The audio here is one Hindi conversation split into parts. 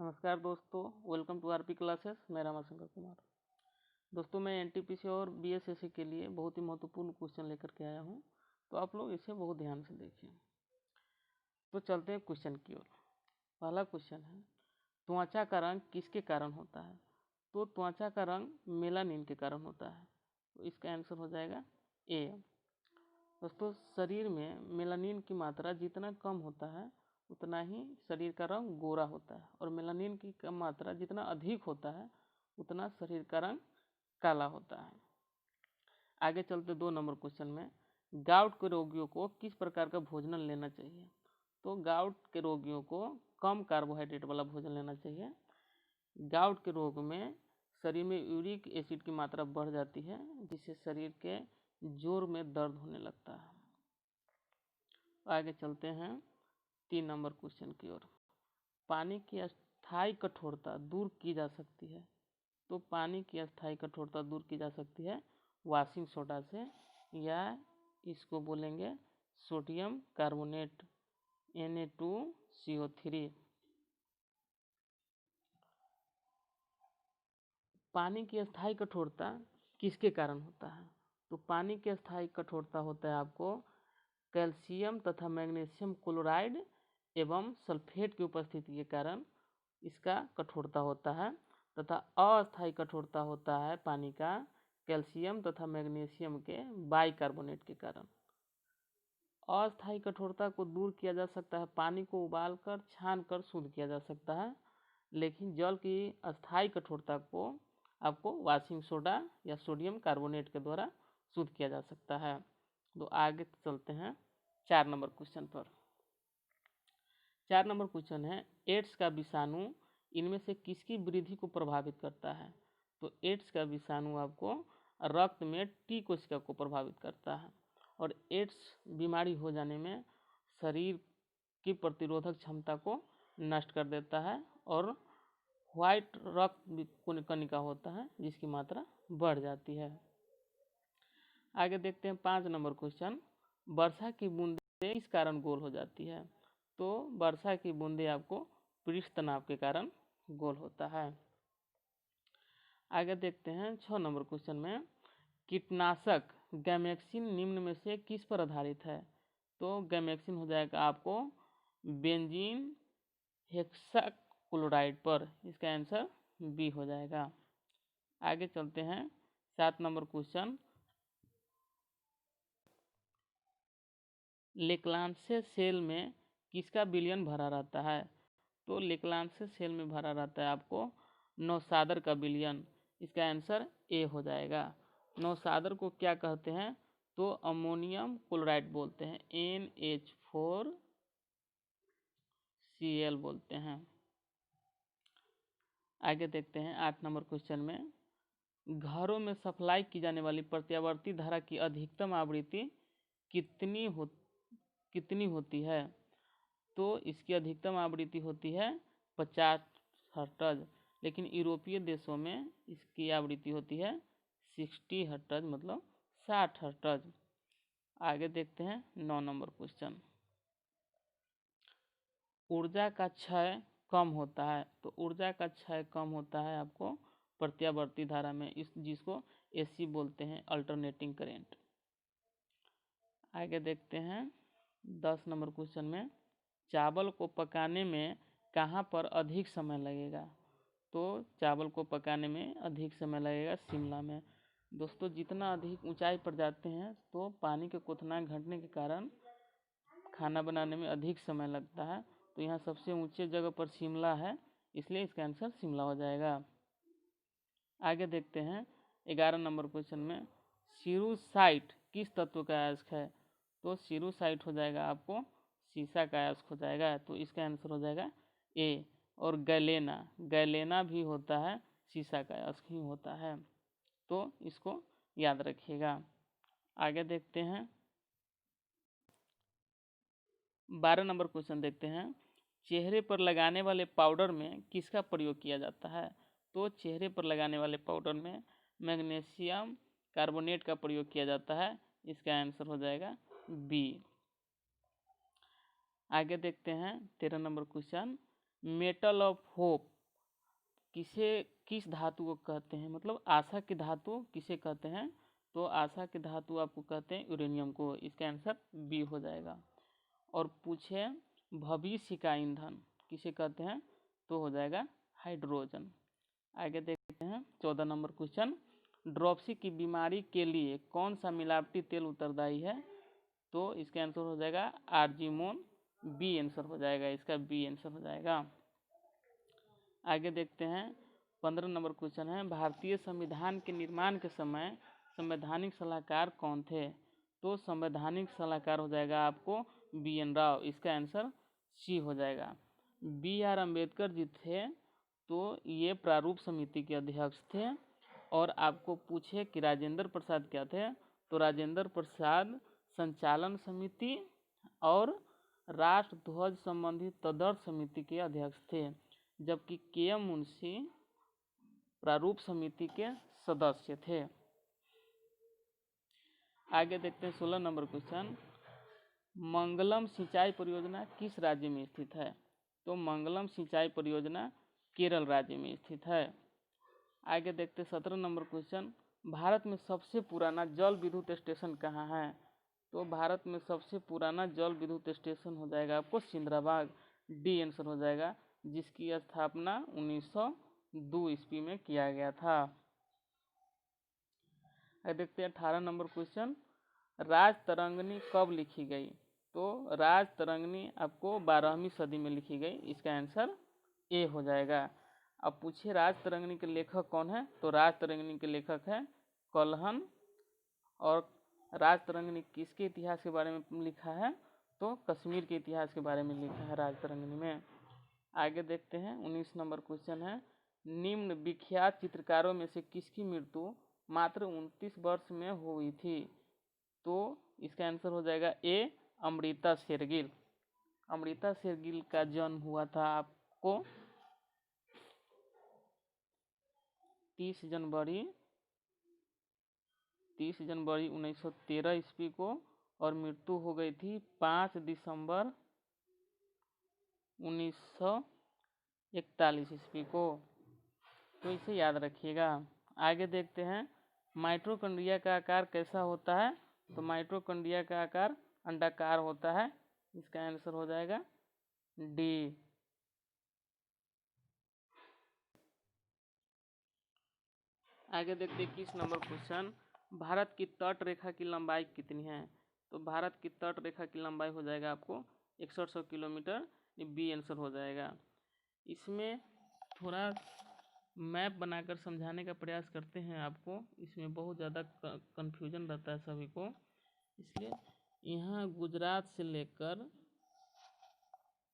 नमस्कार दोस्तों, वेलकम टू आरपी क्लासेस। मेरा नाम शंकर कुमार। दोस्तों, मैं एनटीपीसी और बीएसएससी के लिए बहुत ही महत्वपूर्ण क्वेश्चन लेकर के आया हूं, तो आप लोग इसे बहुत ध्यान से देखिए। तो चलते हैं क्वेश्चन की ओर। पहला क्वेश्चन है, त्वचा का रंग किसके कारण होता है? तो त्वचा का रंग मेलानिन के कारण होता है, तो इसका आंसर हो जाएगा ए। दोस्तों, शरीर में मेलानिन की मात्रा जितना कम होता है उतना ही शरीर का रंग गोरा होता है, और मेलानिन की कम मात्रा जितना अधिक होता है उतना शरीर का रंग काला होता है। आगे चलते 2 नंबर क्वेश्चन में, गाउट के रोगियों को किस प्रकार का भोजन लेना चाहिए? तो गाउट के रोगियों को कम कार्बोहाइड्रेट वाला भोजन लेना चाहिए। गाउट के रोग में शरीर में यूरिक एसिड की मात्रा बढ़ जाती है, जिससे शरीर के जोड़ में दर्द होने लगता है। आगे चलते हैं 3 नंबर क्वेश्चन की ओर। पानी की अस्थायी कठोरता दूर की जा सकती है? तो पानी की अस्थायी कठोरता दूर की जा सकती है वॉशिंग सोडा से, या इसको बोलेंगे सोडियम कार्बोनेट Na2CO3। पानी की अस्थायी कठोरता किसके कारण होता है? तो पानी की अस्थायी कठोरता होता है आपको कैल्शियम तथा मैग्नीशियम क्लोराइड एवं सल्फेट की उपस्थिति के कारण इसका कठोरता होता है, तथा अस्थायी कठोरता होता है पानी का कैल्शियम तथा मैग्नीशियम के बाइकार्बोनेट के कारण। अस्थायी कठोरता को दूर किया जा सकता है, पानी को उबालकर छानकर शुद्ध किया जा सकता है, लेकिन जल की अस्थायी कठोरता को आपको वॉशिंग सोडा या सोडियम कार्बोनेट के द्वारा शुद्ध किया जा सकता है। तो आगे चलते हैं 4 नंबर क्वेश्चन पर। 4 नंबर क्वेश्चन है, एड्स का विषाणु इनमें से किसकी वृद्धि को प्रभावित करता है? तो एड्स का विषाणु आपको रक्त में टी कोशिका को प्रभावित करता है, और एड्स बीमारी हो जाने में शरीर की प्रतिरोधक क्षमता को नष्ट कर देता है, और व्हाइट रक्त कणिका होता है जिसकी मात्रा बढ़ जाती है। आगे देखते हैं 5 नंबर क्वेश्चन, वर्षा की बूंदें किस कारण गोल हो जाती है? तो वर्षा की बूंदें आपको पृष्ठ तनाव के कारण गोल होता है। आगे देखते हैं 6 नंबर क्वेश्चन में, कीटनाशक गैमेक्सिन निम्न में से किस पर आधारित है? तो गैमेक्सिन हो जाएगा आपको बेंजीन हेक्साक्लोराइड पर, इसका आंसर बी हो जाएगा। आगे चलते हैं 7 नंबर क्वेश्चन, लेक्लांशियस सेल में किसका विलयन भरा रहता है? तो लेक्लांशियस सेल में भरा रहता है आपको नौसादर का विलयन, इसका आंसर ए हो जाएगा। नौसादर को क्या कहते हैं? तो अमोनियम क्लोराइड बोलते हैं, NH4Cl बोलते हैं। आगे देखते हैं 8 नंबर क्वेश्चन में, घरों में सप्लाई की जाने वाली प्रत्यावर्ती धारा की अधिकतम आवृत्ति कितनी होती है? तो इसकी अधिकतम आवृत्ति होती है 50 हर्ट्ज, लेकिन यूरोपीय देशों में इसकी आवृत्ति होती है 60 हर्ट्ज, मतलब 60 हर्ट्ज। आगे देखते हैं 9 नंबर क्वेश्चन, ऊर्जा का क्षय कम होता है? तो ऊर्जा का क्षय कम होता है आपको प्रत्यावर्ती धारा में, जिसको AC बोलते हैं, अल्टरनेटिंग करेंट। आगे देखते हैं 10 नंबर क्वेश्चन में, चावल को पकाने में कहाँ पर अधिक समय लगेगा? तो चावल को पकाने में अधिक समय लगेगा शिमला में। दोस्तों, जितना अधिक ऊंचाई पर जाते हैं तो पानी के क्वथनांक घटने के कारण खाना बनाने में अधिक समय लगता है, तो यहाँ सबसे ऊंचे जगह पर शिमला है, इसलिए इसका आंसर शिमला हो जाएगा। आगे देखते हैं 11 नंबर क्वेश्चन में, सिरुसाइट किस तत्व का अयस्क है? तो सिरुसाइट हो जाएगा आपको सीसा का अयस्क हो जाएगा, तो इसका आंसर हो जाएगा ए। और गैलेना भी होता है सीसा का अयस्क ही होता है, तो इसको याद रखिएगा। आगे देखते हैं 12 नंबर क्वेश्चन देखते हैं, चेहरे पर लगाने वाले पाउडर में किसका प्रयोग किया जाता है? तो चेहरे पर लगाने वाले पाउडर में मैग्नीशियम कार्बोनेट का प्रयोग किया जाता है, इसका आंसर हो जाएगा बी। आगे देखते हैं 13 number question, metal of hope किस धातु को कहते हैं, मतलब आशा की धातु किसे कहते हैं, तो आशा की धातु आपको कहते हैं यूरेनियम को। इसका आंसर बी हो जाएगा। और पूछे भविष्य का ईंधन किसे कहते हैं, तो हो जाएगा हाइड्रोजन। आगे देखते हैं 14 नंबर क्वेश्चन, ड्रॉपसी की बीमारी के लिए कौन सा मिलावटी तेल उत्तरदायी है, तो इसका आंसर हो जाएगा आर्जिमोन। बी आंसर हो जाएगा, इसका बी आंसर हो जाएगा। आगे देखते हैं 15 नंबर क्वेश्चन है, भारतीय संविधान के निर्माण के समय संवैधानिक सलाहकार कौन थे, तो संवैधानिक सलाहकार हो जाएगा आपको बी एन राव। इसका आंसर सी हो जाएगा। बी आर अम्बेडकर जी थे, तो ये प्रारूप समिति के अध्यक्ष थे। और आपको पूछे कि राजेंद्र प्रसाद क्या थे, तो राजेंद्र प्रसाद संचालन समिति और राष्ट्र ध्वज संबंधी तदर्थ समिति के अध्यक्ष थे, जबकि के एम मुंशी प्रारूप समिति के सदस्य थे। आगे देखते हैं 16 नंबर क्वेश्चन, मंगलम सिंचाई परियोजना किस राज्य में स्थित है, तो मंगलम सिंचाई परियोजना केरल राज्य में स्थित है। आगे देखते हैं 17 नंबर क्वेश्चन, भारत में सबसे पुराना जल विद्युत स्टेशन कहाँ है, तो भारत में सबसे पुराना जल विद्युत स्टेशन हो जाएगा आपको सिंद्राबाग। डी आंसर हो जाएगा, जिसकी स्थापना 1902 ईस्वी में किया गया था। आगे देखते हैं 18 नंबर क्वेश्चन, राजतरंगिणी कब लिखी गई, तो राजतरंगिणी आपको 12वीं सदी में लिखी गई। इसका आंसर ए हो जाएगा। अब पूछिए राजतरंगिणी के लेखक कौन है, तो राजतरंगिणी के लेखक है कल्हन। और राजतरंगिणी किसके इतिहास के बारे में लिखा है, तो कश्मीर के इतिहास के बारे में लिखा है राजतरंगिणी में। आगे देखते हैं 19 नंबर क्वेश्चन है, निम्न विख्यात चित्रकारों में से किसकी मृत्यु मात्र 29 वर्ष में हुई थी, तो इसका आंसर हो जाएगा ए अमृता शेरगिल। अमृता शेरगिल का जन्म हुआ था आपको 30 जनवरी 1913 ईस्वी को, और मृत्यु हो गई थी 5 दिसंबर 1941 ईस्वी को, तो इसे याद रखिएगा। आगे देखते हैं माइटोकॉन्ड्रिया का आकार कैसा होता है, तो माइटोकॉन्ड्रिया का आकार अंडाकार होता है। इसका आंसर हो जाएगा डी। आगे देखते हैं 21 नंबर क्वेश्चन, भारत की तट रेखा की लंबाई कितनी है, तो भारत की तट रेखा की लंबाई हो जाएगा आपको 6100 किलोमीटर। बी आंसर हो जाएगा। इसमें थोड़ा मैप बनाकर समझाने का प्रयास करते हैं आपको, इसमें बहुत ज़्यादा कन्फ्यूजन रहता है सभी को, इसलिए यहाँ गुजरात से लेकर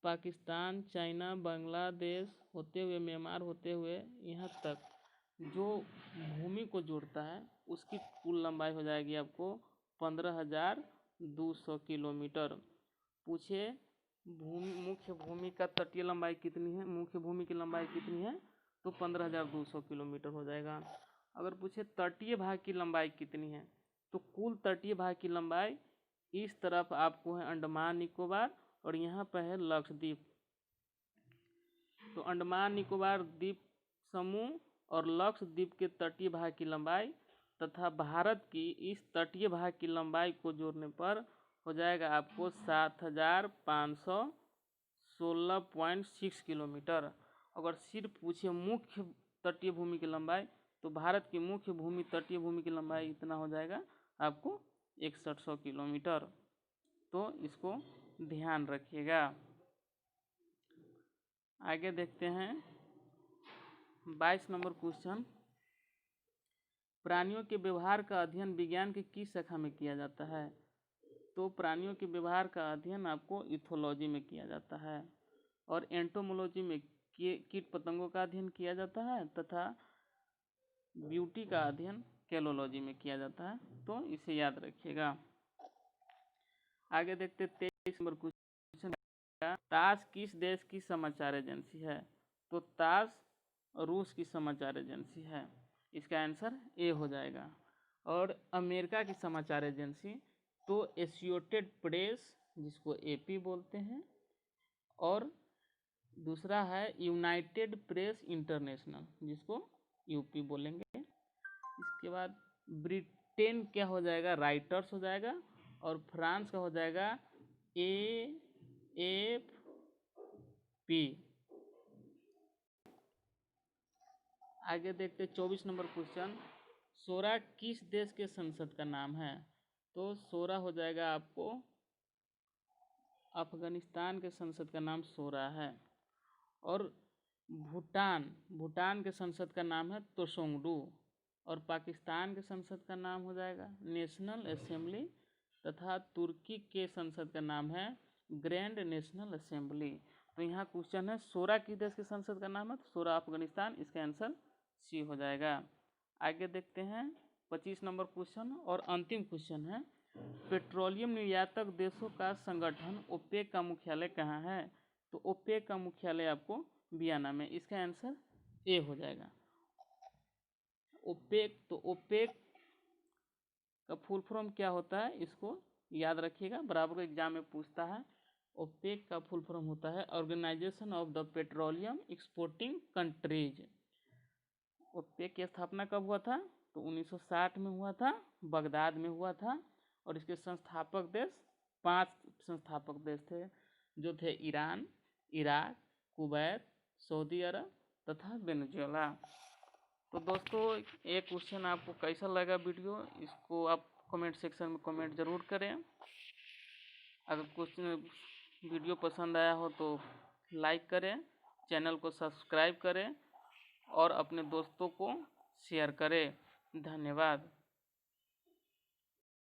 पाकिस्तान, चाइना, बांग्लादेश होते हुए म्यांमार होते हुए यहाँ तक जो भूमि को जोड़ता है उसकी कुल लंबाई हो जाएगी आपको 15,200 किलोमीटर। पूछे मुख्य भूमि का तटीय लंबाई कितनी है, मुख्य भूमि की लंबाई कितनी है, तो 15,200 किलोमीटर हो जाएगा। अगर पूछे तटीय भाग की लंबाई कितनी है, तो कुल तटीय भाग की लंबाई इस तरफ आपको है अंडमान निकोबार और यहाँ पर है लक्षद्वीप, तो अंडमान निकोबार द्वीप समूह और लक्षद्वीप के तटीय भाग की लंबाई तथा भारत की इस तटीय भाग की लंबाई को जोड़ने पर हो जाएगा आपको 7,516.6 किलोमीटर। अगर सिर्फ पूछे मुख्य तटीय भूमि की लंबाई, तो भारत की मुख्य भूमि तटीय भूमि की लंबाई इतना हो जाएगा आपको 6100 किलोमीटर, तो इसको ध्यान रखिएगा। आगे देखते हैं 22 नंबर क्वेश्चन, प्राणियों के व्यवहार का अध्ययन विज्ञान की किस शाखा में किया जाता है, तो प्राणियों के व्यवहार का अध्ययन आपको इथोलॉजी में किया जाता है, और एंटोमोलॉजी में कीट पतंगों का अध्ययन किया जाता है तथा ब्यूटी का अध्ययन कैलोलॉजी में किया जाता है, तो इसे याद रखिएगा। आगे देखते 23 नंबर क्वेश्चन, तास किस देश की समाचार एजेंसी है, तो तास रूस की समाचार एजेंसी है। इसका आंसर ए हो जाएगा। और अमेरिका की समाचार एजेंसी तो एसोसिएटेड प्रेस जिसको एपी बोलते हैं, और दूसरा है यूनाइटेड प्रेस इंटरनेशनल, जिसको यूपी बोलेंगे। इसके बाद ब्रिटेन क्या हो जाएगा, राइटर्स हो जाएगा। और फ्रांस का हो जाएगा AFP। आगे देखते 24 नंबर क्वेश्चन, सोरा किस देश के संसद का नाम है? तो सोरा हो जाएगा आपको अफगानिस्तान के संसद का नाम सोरा है। और भूटान के संसद का नाम है तोसोंगडू। और पाकिस्तान के संसद का नाम हो जाएगा नेशनल असेंबली। तथा तुर्की के संसद का नाम है ग्रैंड नेशनल असेंबली। तो यहाँ क्वेश्चन है सोरा किस देश के संसद का नाम है? तो सोरा अफगानिस्तान, इसका आंसर सी हो जाएगा। आगे देखते हैं 25 नंबर क्वेश्चन और अंतिम क्वेश्चन है, पेट्रोलियम निर्यातक देशों का संगठन ओपेक का मुख्यालय कहाँ है? तो ओपेक का मुख्यालय आपको वियना में, इसका आंसर ए हो जाएगा। ओपेक, तो ओपेक का फुल फॉर्म क्या होता है, इसको याद रखिएगा, बराबर एग्जाम में पूछता है। ओपेक का फुल फॉर्म होता है organisation of the petroleum exporting countries. OPEC की स्थापना कब हुआ था? तो 1960 में हुआ था, बगदाद में हुआ था। और इसके संस्थापक देश 5 संस्थापक देश थे, जो थे ईरान, इराक, कुवैत, सऊदी अरब तथा वेनेजुएला। तो दोस्तों ये क्वेश्चन आपको कैसा लगा वीडियो, इसको आप कमेंट सेक्शन में कमेंट ज़रूर करें। अगर क्वेश्चन वीडियो पसंद आया हो तो लाइक करें, चैनल को सब्सक्राइब करें और अपने दोस्तों को शेयर करें। धन्यवाद।